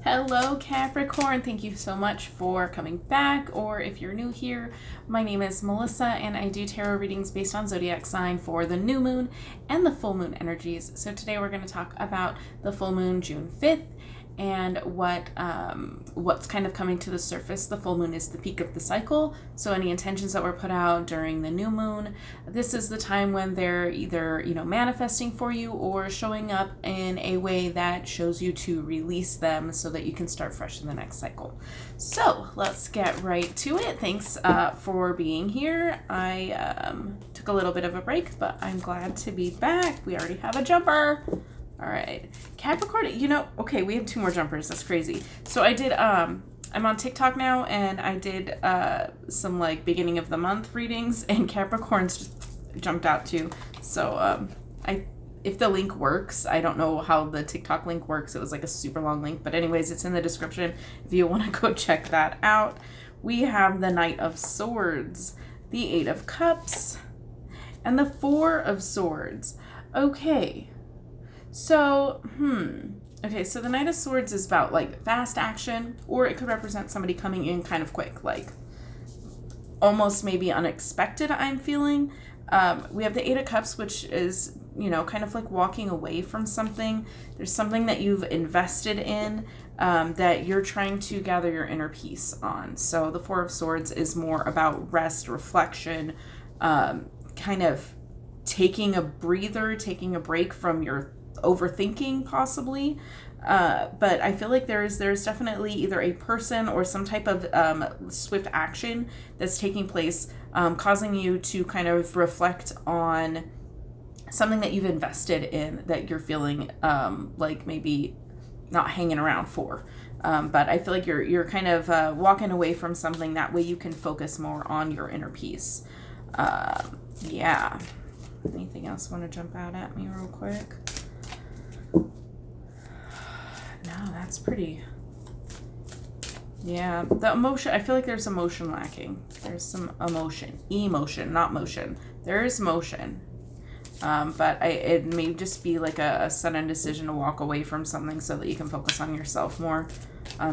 Hello, Capricorn. Thank you so much for coming back. Or if you're new here, my name is Melissa and I do tarot readings based on zodiac sign for the new moon and the full moon energies. So today we're going to talk about the full moon June 5th and what's kind of coming to the surface. The full moon is the peak of the cycle, so any intentions that were put out during the new moon, this is the time when they're either manifesting for you or showing up in a way that shows you to release them so that you can start fresh in the next cycle. So let's get right to it. Thanks for being here. I took a little bit of a break, but I'm glad to be back. We already have a jumper. All right, Capricorn, okay, we have 2 more jumpers. That's crazy. So I did, I'm on TikTok now, and I did some beginning of the month readings, and Capricorns just jumped out too. So if the link works, I don't know how the TikTok link works. It was a super long link, but anyways, it's in the description if you want to go check that out. We have the Knight of Swords, the 8 of Cups, and the 4 of Swords. Okay. So, okay, so the Knight of Swords is about fast action, or it could represent somebody coming in kind of quick, almost maybe unexpected, I'm feeling. We have the 8 of Cups, which is, kind of walking away from something. There's something that you've invested in that you're trying to gather your inner peace on. So the 4 of Swords is more about rest, reflection, kind of taking a breather, taking a break from your overthinking possibly, but I feel like there's definitely either a person or some type of swift action that's taking place, causing you to kind of reflect on something that you've invested in that you're feeling maybe not hanging around for, but I feel like you're kind of walking away from something. That way you can focus more on your inner peace. Yeah, anything else want to jump out at me real quick? No, that's pretty. Yeah, the emotion, I feel like there's emotion lacking. There's some emotion, not motion. There is motion. But it may just be a sudden decision to walk away from something so that you can focus on yourself more.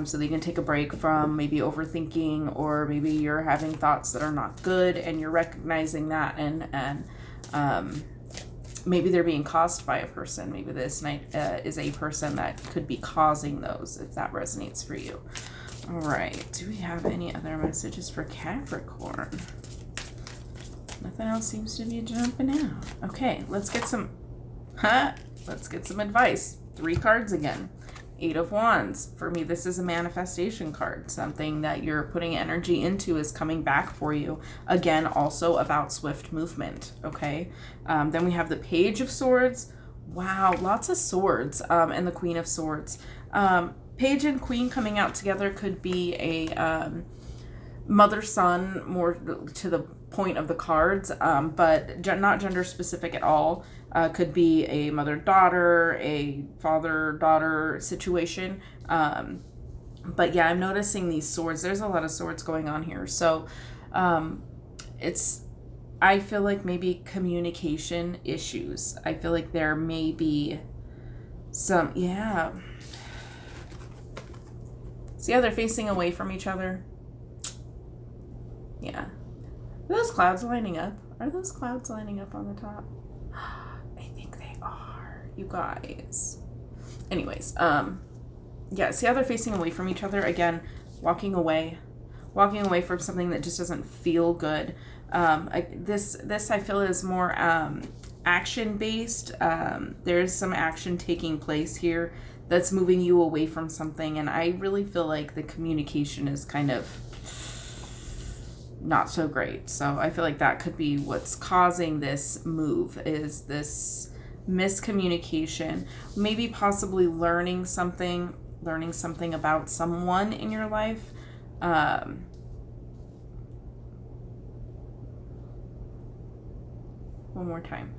So that you can take a break from maybe overthinking, or maybe you're having thoughts that are not good and you're recognizing that, and maybe they're being caused by a person. Maybe this Knight is a person that could be causing those, if that resonates for you. All right. Do we have any other messages for Capricorn? Nothing else seems to be jumping out. Okay, let's get some advice. 3 cards again. 8 of Wands. For me, this is a manifestation card. Something that you're putting energy into is coming back for you. Again, also about swift movement, okay? Then we have the Page of Swords. Wow, lots of swords. And the Queen of Swords. Page and Queen coming out together could be a mother-son, more to the point of the cards, but not gender specific at all. Could be a mother-daughter, a father-daughter situation. But yeah, I'm noticing these swords. There's a lot of swords going on here. So I feel like maybe communication issues. I feel like there may be some, yeah. See how they're facing away from each other? Yeah. Are those clouds lining up? Are those clouds lining up on the top? I think they are, you guys. Anyways, yeah, see how they're facing away from each other? Again, walking away from something that just doesn't feel good. This I feel is more action-based. There's some action taking place here that's moving you away from something, and I really feel like the communication is kind of not so great. So I feel like that could be what's causing this move, is this miscommunication. Maybe possibly learning something about someone in your life. One more time.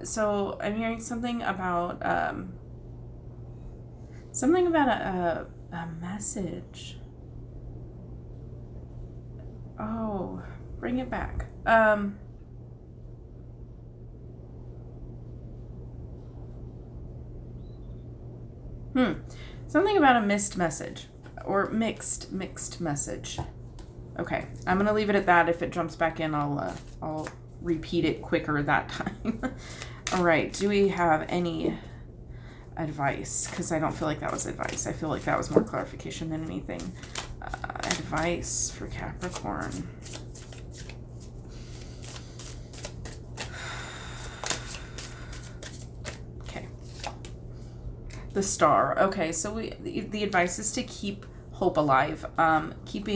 So I'm hearing something about a message. Oh, bring it back. Something about a missed message or mixed message. Okay, I'm gonna leave it at that. If it jumps back in, I'll repeat it quicker that time. All right, do we have any advice? Because I don't feel like that was advice. I feel like that was more clarification than anything. Advice for Capricorn. Okay. The Star. Okay, so the advice is to keep hope alive. Keep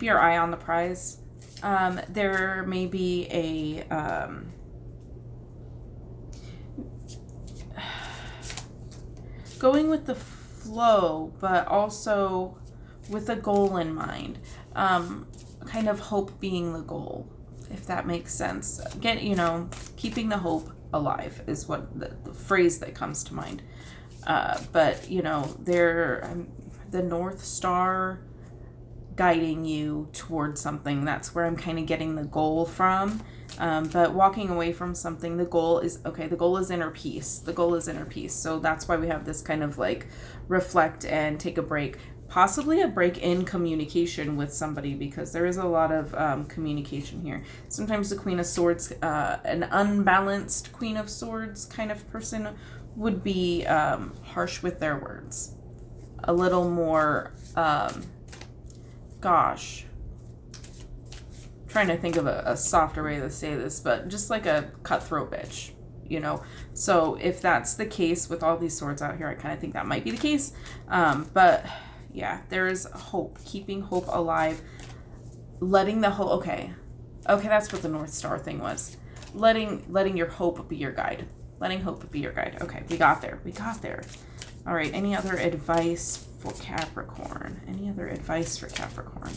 your eye on the prize. There may be a going with the flow, but also with a goal in mind. Kind of hope being the goal, if that makes sense. Keeping the hope alive is what the phrase that comes to mind. But the North Star guiding you towards something. That's where I'm kind of getting the goal from. But walking away from something, the goal is inner peace. The goal is inner peace. So that's why we have this kind of like reflect and take a break, possibly a break in communication with somebody, because there is a lot of communication here. Sometimes the Queen of Swords, an unbalanced Queen of Swords kind of person would be harsh with their words. A little more, trying to think of a softer way to say this, but just like a cutthroat bitch, So if that's the case with all these swords out here, I kind of think that might be the case. But yeah, there is hope, keeping hope alive, letting the hope, okay, that's what the North Star thing was. Letting your hope be your guide. Letting hope be your guide. Okay, we got there. All right, any other advice for Capricorn? Any other advice for Capricorn?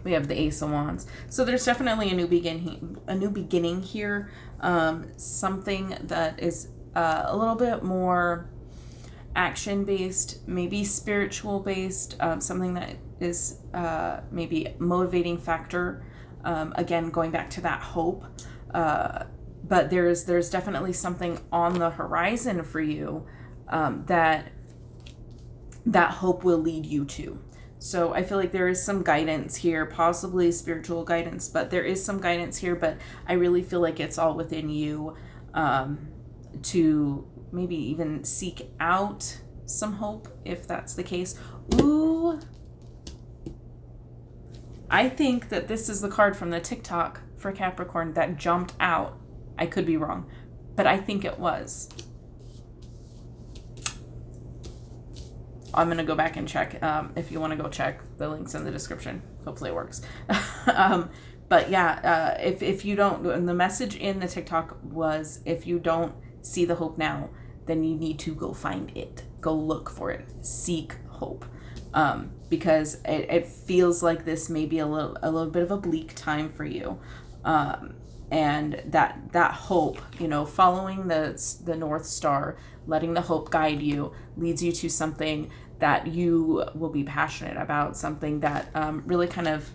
We have the Ace of Wands. So there's definitely a new beginning here. Something that is a little bit more action-based, maybe spiritual-based, something that is maybe motivating factor. Again, going back to that hope. But there's definitely something on the horizon for you that hope will lead you to. So I feel like there is some guidance here, possibly spiritual guidance, but there is some guidance here, but I really feel like it's all within you to maybe even seek out some hope, if that's the case. Ooh. I think that this is the card from the TikTok for Capricorn that jumped out. I could be wrong, but I think it was. I'm going to go back and check. If you want to go check, the link's in the description. Hopefully it works. But yeah, if you don't, and the message in the TikTok was, if you don't see the hope now, then you need to go find it. Go look for it. Seek hope. Because it feels like this may be a little bit of a bleak time for you. And that hope, following the North Star, letting the hope guide you, leads you to something that you will be passionate about, something that really kind of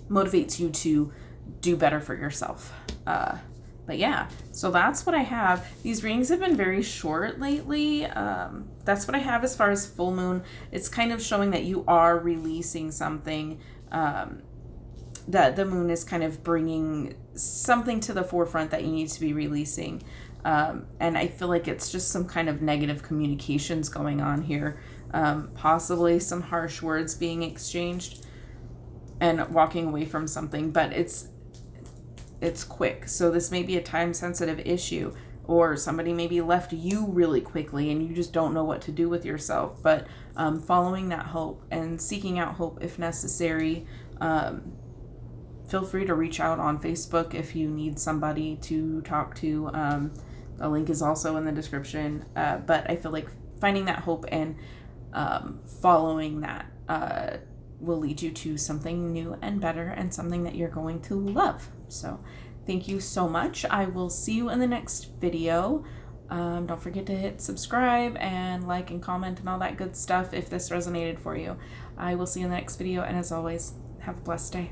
motivates you to do better for yourself. But yeah, so that's what I have. These readings have been very short lately. That's what I have as far as full moon. It's kind of showing that you are releasing something, that the moon is kind of bringing something to the forefront that you need to be releasing. And I feel like it's just some kind of negative communications going on here. Possibly some harsh words being exchanged and walking away from something, but it's quick. So this may be a time sensitive issue, or somebody maybe left you really quickly and you just don't know what to do with yourself. But following that hope and seeking out hope if necessary. Feel free to reach out on Facebook if you need somebody to talk to. The link is also in the description. But I feel like finding that hope and following that will lead you to something new and better, and something that you're going to love. So thank you so much. I will see you in the next video. Don't forget to hit subscribe and like and comment and all that good stuff if this resonated for you. I will see you in the next video, and as always, have a blessed day.